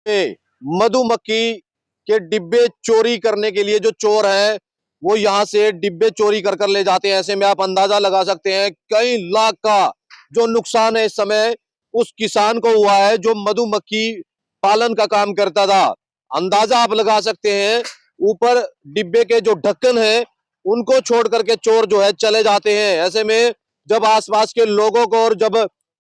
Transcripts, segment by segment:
में मधुमक्खी के डिब्बे चोरी करने के लिए जो चोर है वो यहाँ से डिब्बे चोरी कर कर ले जाते हैं। ऐसे में आप अंदाजा लगा सकते हैं कई लाख का जो नुकसान है इस समय उस किसान को हुआ है जो मधुमक्खी पालन का काम करता था। अंदाजा आप लगा सकते हैं, ऊपर डिब्बे के जो ढक्कन है उनको छोड़ करके चोर जो है चले जाते हैं। ऐसे में जब आसपास के लोगों को और जब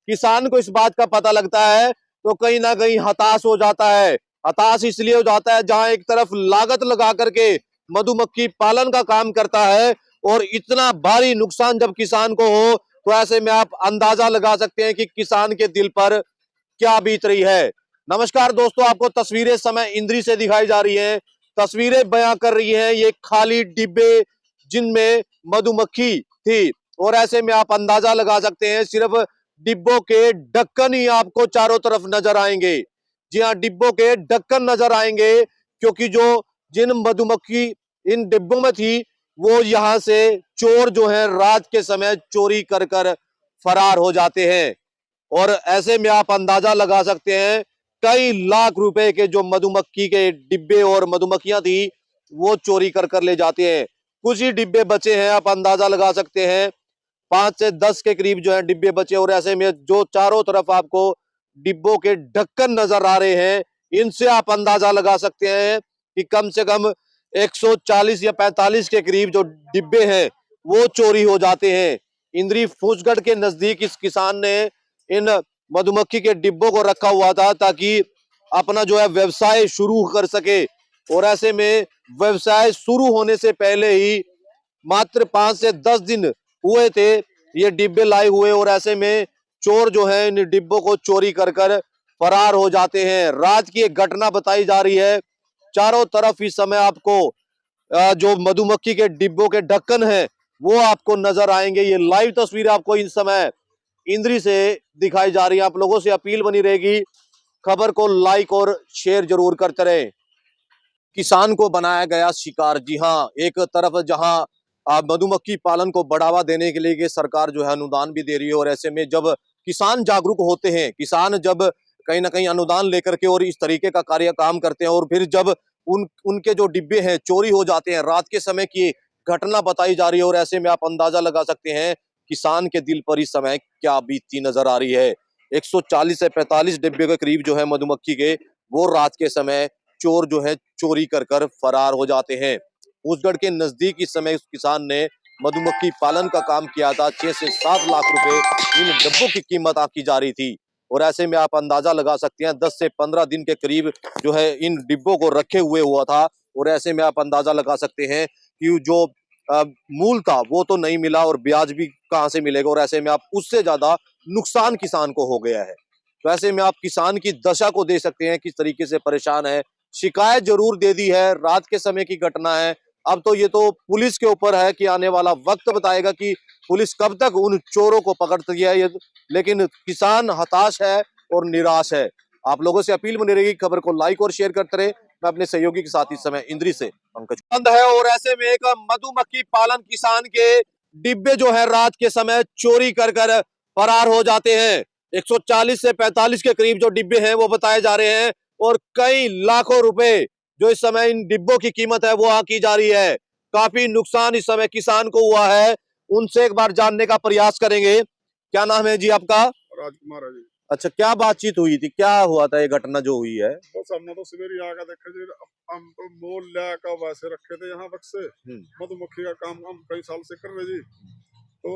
किसान को इस बात का पता लगता है तो कहीं ना कहीं हताश हो जाता है। हताश इसलिए हो जाता है जहां एक तरफ लागत लगा करके मधुमक्खी पालन का काम करता है और इतना भारी नुकसान जब किसान को हो तो ऐसे में आप अंदाजा लगा सकते हैं कि किसान के दिल पर क्या बीत रही है। नमस्कार दोस्तों, आपको तस्वीरें समय इंद्री से दिखाई जा रही है। तस्वीरें बयां कर रही हैं ये खाली डिब्बे जिनमें मधुमक्खी थी और ऐसे में आप अंदाजा लगा सकते हैं सिर्फ डिब्बों के ढक्कन ही आपको चारों तरफ नजर आएंगे। जी हाँ, डिब्बों के ढक्कन नजर आएंगे क्योंकि जो जिन मधुमक्खी इन डिब्बों में थी वो यहां से चोर जो है रात के समय चोरी कर कर फरार हो जाते हैं। और ऐसे में आप अंदाजा लगा सकते हैं कई लाख रुपए के जो मधुमक्खी के डिब्बे और मधुमक्खियां थी वो चोरी कर कर ले जाते हैं। कुछ ही डिब्बे बचे हैं, आप अंदाजा लगा सकते हैं 5 से 10 के करीब जो है डिब्बे बचे। और ऐसे में जो चारों तरफ आपको डिब्बों के ढक्कन नजर आ रहे हैं इनसे आप अंदाजा लगा सकते हैं कि कम से कम 140 या 45 के करीब जो डिब्बे हैं वो चोरी हो जाते हैं। इंद्री फूसगढ़ के नजदीक इस किसान ने इन मधुमक्खी के डिब्बों को रखा हुआ था ताकि अपना जो है व्यवसाय शुरू कर सके। और ऐसे में व्यवसाय शुरू होने से पहले ही मात्र 5 से 10 दिन हुए थे ये डिब्बे लाए हुए और ऐसे में चोर जो है इन डिब्बों को चोरी कर कर फरार हो जाते हैं। रात की एक घटना बताई जा रही है। चारों तरफ इस समय आपको जो मधुमक्खी के डिब्बों के ढक्कन है वो आपको नजर आएंगे। ये लाइव तस्वीर आपको इस समय इंद्री से दिखाई जा रही है। आप लोगों से अपील बनी रहेगी, खबर को लाइक और शेयर जरूर करते रहे। किसान को बनाया गया शिकार। जी हाँ, एक तरफ जहां मधुमक्खी पालन को बढ़ावा देने के लिए कि सरकार जो है अनुदान भी दे रही है और ऐसे में जब किसान जागरूक होते हैं, किसान जब कहीं ना कहीं अनुदान लेकर के और इस तरीके का कार्य काम करते हैं और फिर जब उनके जो डिब्बे हैं चोरी हो जाते हैं, रात के समय की घटना बताई जा रही है और ऐसे में आप अंदाजा लगा सकते हैं किसान के दिल पर इस समय क्या बीतती नजर आ रही है। 140 से 45 डिब्बे के करीब जो है मधुमक्खी के वो रात के समय चोर जो है चोरी कर कर फरार हो जाते हैं। फूसगढ़ के नजदीक इस समय उस किसान ने मधुमक्खी पालन का काम किया था। 6 से 7 लाख रुपए इन डिब्बों की कीमत आकी जा रही थी और ऐसे में आप अंदाजा लगा सकते हैं 10 से 15 दिन के करीब जो है इन डिब्बों को रखे हुए हुआ था और ऐसे में आप अंदाजा लगा सकते हैं कि जो मूल था वो तो नहीं मिला और ब्याज भी कहां से मिलेगा और ऐसे में आप उससे ज्यादा नुकसान किसान को हो गया है। तो ऐसे में आप किसान की दशा को देख सकते हैं किस तरीके से परेशान है। शिकायत जरूर दे दी है, रात के समय की घटना है। अब तो ये तो पुलिस के ऊपर है कि आने वाला वक्त बताएगा कि पुलिस कब तक उन चोरों को पकड़ती है। ये लेकिन किसान हताश है और निराश है। आप लोगों से अपील बनी रहेगी, खबर को लाइक और शेयर करते रहे। मैं अपने सहयोगी के साथ इस समय इंद्री से पंकज बंद है और ऐसे में एक मधुमक्खी पालन किसान के डिब्बे जो है रात के समय चोरी कर कर फरार हो जाते हैं। 140 से 45 के करीब जो डिब्बे हैं वो बताए जा रहे हैं और कई लाखों रुपए जो इस समय इन डिब्बों की कीमत है वो आकी जा रही है। काफी नुकसान इस समय किसान को हुआ है। उनसे एक बार जानने का प्रयास करेंगे। क्या नाम है जी आपका? राजकुमार है जी। अच्छा, क्या बातचीत हुई थी, क्या हुआ था ये घटना जो हुई है? बस हमने तो सवेरे आकर देखा जी, हम तो मोल लाकर वैसे रखे थे यहाँ तक से मधुमक्खी का काम हम कई साल से कर रहे जी। तो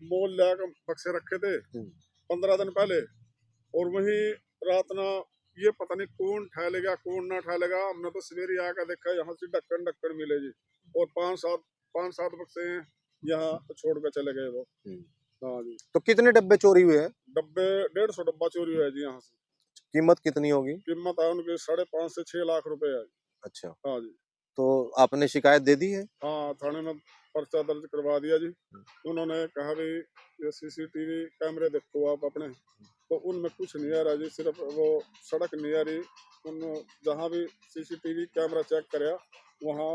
मोल लाकर बक्से रखे थे 15 दिन पहले और वहीं रात ना ये पता नहीं कौन ठहलेगा कौन ना ठहलेगा। हमने तो सवेरे आकर देखा यहाँ से ढक्कन ढक्कन मिले जी और 5-7 बक्से यहाँ छोड़ कर चले गए वो। हाँ जी। तो कितने डब्बे चोरी हुए हैं? डब्बे 150 डब्बा चोरी हुआ है जी यहाँ से। कीमत कितनी होगी? कीमत है उनकी 5.5 से 6 लाख रुपए है। अच्छा, हाँ जी। तो आपने शिकायत दे दी है? हाँ, थाने में पर्चा दर्ज करवा दिया जी। उन्होंने कहा भी ये सीसीटीवी कैमरे देखो आप अपने, तो उनमें कुछ नहीं आ रहा जी, सिर्फ वो सड़क नहीं आ रही। उन जहाँ भी सीसीटीवी कैमरा चेक कराया वहाँ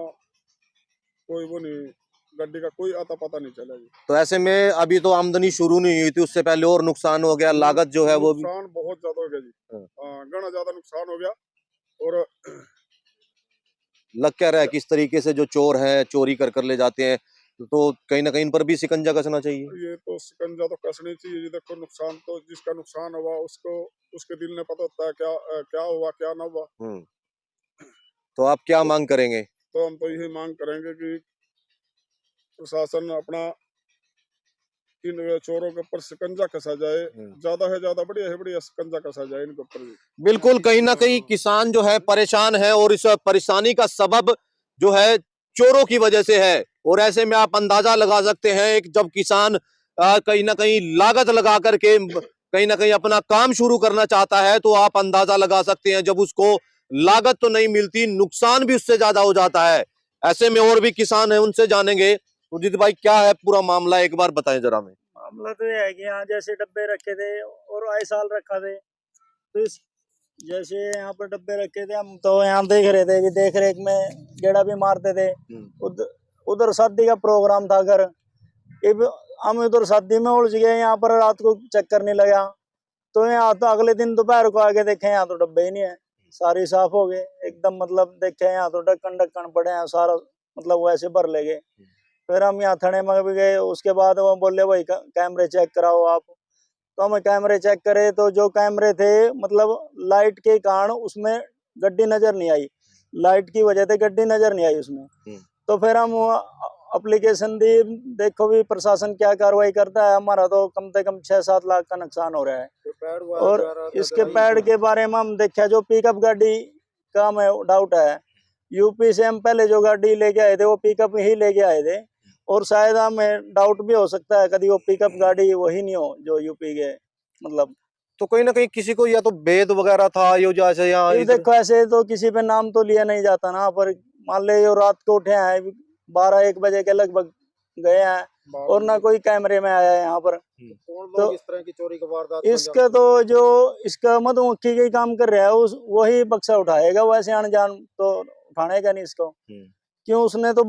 कोई वो नहीं, गड्डी का कोई आता पता नहीं चला जी। तो ऐसे में अभी तो आमदनी शुरू नहीं हुई थी, उससे पहले और नुकसान हो गया, लागत जो है वो भी नुकसान बहुत ज्यादा हो गया जी। हाँ। घना ज्यादा नुकसान हो गया। और लग क्या रहा है किस तरीके से जो चोर हैं चोरी कर कर ले जाते हैं, तो कहीं ना कहीं इन पर भी शिकंजा कसना चाहिए। ये तो शिकंजा तो कसनी चाहिए। ये देखो, नुकसान तो जिसका नुकसान हुआ उसको, उसके दिल में पता होता है क्या क्या हुआ क्या ना हुआ। तो आप क्या तो, मांग करेंगे? तो हम तो यही मांग करेंगे कि प्रशासन अपना इन चोरों के ऊपर शिकंजा कसा जाए। ज्यादा है ज्यादा बढ़िया है बढ़िया शिकंजा कसा जाए इनके ऊपर भी। बिल्कुल, कहीं ना कहीं किसान जो है परेशान है और इस परेशानी का सबब जो है चोरों की वजह से है। और ऐसे में आप अंदाजा लगा सकते हैं एक जब किसान कहीं ना कहीं लागत लगा करके कहीं ना कहीं अपना काम शुरू करना चाहता है, तो आप अंदाजा लगा सकते हैं जब उसको लागत तो नहीं मिलती, नुकसान भी उससे ज्यादा हो जाता है। ऐसे में और भी किसान है, उनसे जानेंगे। उदित भाई, क्या है पूरा मामला, एक बार बताएं जरा हमें। मामला तो ये है कि यहाँ जैसे डब्बे रखे थे और आए साल रखा थे, तो इस जैसे यहाँ पर डब्बे रखे थे, हम तो यहाँ देख रहे थे कि देख रेख में गेड़ा भी मारते थे। उधर शादी का प्रोग्राम था घर, अब हम उधर शादी में उलझ गए, यहाँ पर रात को चक्कर नहीं लगा। तो यहाँ तो अगले दिन दोपहर को आके देखे यहाँ तो डब्बे ही नहीं है, सारे साफ हो गए एकदम। मतलब देखे यहाँ तो ढक्कन ढक्कन पड़े हैं सारा, मतलब वैसे भर ले गए। फिर हम यहाँ थाने में भी गए, उसके बाद वो बोले भाई कैमरे चेक कराओ आप। तो हम कैमरे चेक करे तो जो कैमरे थे, मतलब लाइट के कारण उसमें गड्डी नजर नहीं आई, लाइट की वजह से गड्डी नजर नहीं आई उसमें। तो फिर हम एप्लीकेशन दी, देखो भी प्रशासन क्या कार्रवाई करता है। हमारा तो कम से कम 6-7 लाख का नुकसान हो रहा है। और इसके पैड के बारे में हम देखा, जो पिकअप गाड़ी का हमें डाउट है, यूपी से हम पहले जो गाड़ी लेके आए थे वो पिकअप ही लेके आए थे, और शायद हमें डाउट भी हो सकता है कभी वो पिकअप गाड़ी वही नहीं हो जो यूपी के, मतलब। तो कहीं ना कहीं किसी को या तो भेद वगैरह था, यो जैसे यहाँ देखो ऐसे तो किसी पे नाम तो लिया नहीं जाता ना, पर मान ले यो रात को उठे हैं 12-1 बजे के लगभग गए हैं और ना कोई कैमरे में आया है यहाँ पर। तो इस तरह की चोरी की वारदात इसका तो जो इसका मधुमक्खी का काम कर रहा है वही बक्सा उठाएगा, वैसे अनजान तो उठाने का नहीं इसको। क्यों, उसने तो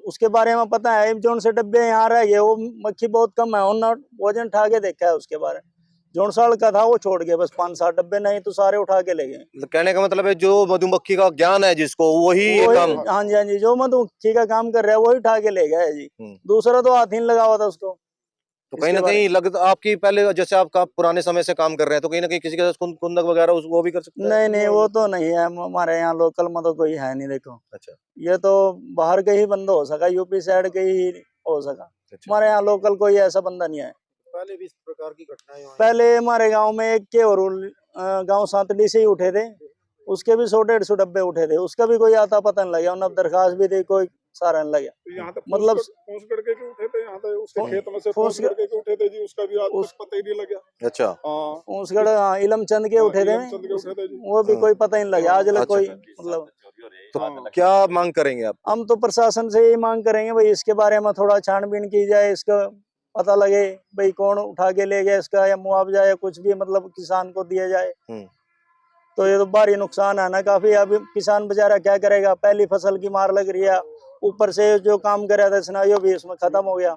उसके बारे में पता है, जो उनसे डब्बे यहाँ रह गए वो मक्खी बहुत कम है, उन्होंने वजन उठा के देखा है उसके बारे में। जो साल का था वो छोड़ गए बस 5-7 डब्बे, नहीं तो सारे उठा के ले गए। कहने का मतलब है जो मधुमक्खी का ज्ञान है जिसको वही काम। हाँ जी हाँ जी, जो मधुमक्खी का काम कर रहा है वही उठा के ले गया है जी, दूसरा तो हाथ ही नहीं लगा हुआ था उसको। तो कहीं ना कहीं आपकी पहले जैसे आपका पुराने समय से काम कर रहे हैं, तो कहीं ना कहीं किसी के साथ कुंदक वगैरह वो भी कर सकते हैं? नहीं नहीं, वो तो नहीं है हमारे यहाँ लोकल में तो कोई है नहीं। देखो अच्छा, ये तो बाहर के ही बंदा हो सका, यूपी साइड के ही हो सका। हमारे यहाँ लोकल कोई ऐसा बंदा नहीं है। पहले भी इस प्रकार की घटनाएं पहले हमारे गांव में एक के और गांव सातडी से ही उठे थे, उसके भी 100-150 डब्बे उठे थे, उसका भी कोई आता पता नहीं लगा, उन्हें दरखास्त भी दी, कोई सारा नहीं लगा। मतलब फूस गड़के के उठे थे यहाँ पे, उसके खेत में से फूस गड़के के उठे थे जी, उसका भी आज कुछ पता ही नहीं लगा। अच्छा, फूसगढ़ इलमचंद के उठे थे, वो भी कोई पता ही नहीं लगा आज तक कोई, मतलब। तो क्या मांग करेंगे आप? हम तो प्रशासन से यही मांग करेंगे भाई, इसके बारे में थोड़ा छानबीन की जाए, इसका पता लगे भाई कौन उठा के ले गया इसका, या मुआवजा या कुछ भी मतलब किसान को दिया जाए। तो ये तो भारी नुकसान है ना काफी। अब किसान बेचारा क्या करेगा, पहली फसल की मार लग रही है, ऊपर से जो काम कर रहा था सिनारियो भी इसमें खत्म हो गया।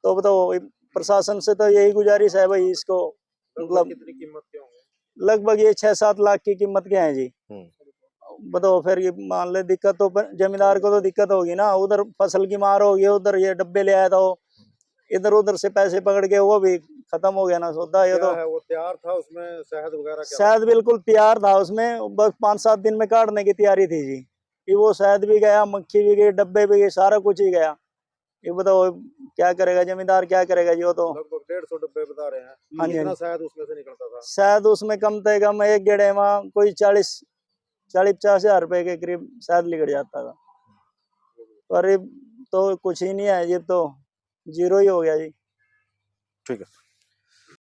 तो बताओ, प्रशासन से तो यही गुजारिश है भाई, इसको मतलब कितनी कीमत के होंगे? लगभग ये 6-7 लाख की कीमत के हैं जी। बताओ फिर ये मान ले, दिक्कत तो जमींदार को तो दिक्कत होगी ना, उधर फसल की मार होगी, उधर ये डब्बे ले आया था, इधर उधर से पैसे पकड़ के वो भी खत्म हो गया ना सौदा। ये तो वो तैयार था, उसमें शहद वगैरह शहद बिल्कुल तैयार था उसमें, बस 5-7 दिन में काटने की तैयारी थी जी। कि वो शहद भी गया, मक्खी भी गई, डब्बे भी गए, सारा कुछ ही गया। ये बताओ क्या करेगा जमींदार, क्या करेगा जी। वो तो लगभग 150 डब्बे बता रहे हैं। हाँ जी, शायद उसमें से निकलता था, शायद उसमें कम से कम एक गेड़े में कोई 40-50 हजार रुपए के करीब शायद निकल जाता था। पर तो कुछ ही नहीं है, ये तो जीरो ही हो गया जी। ठीक है।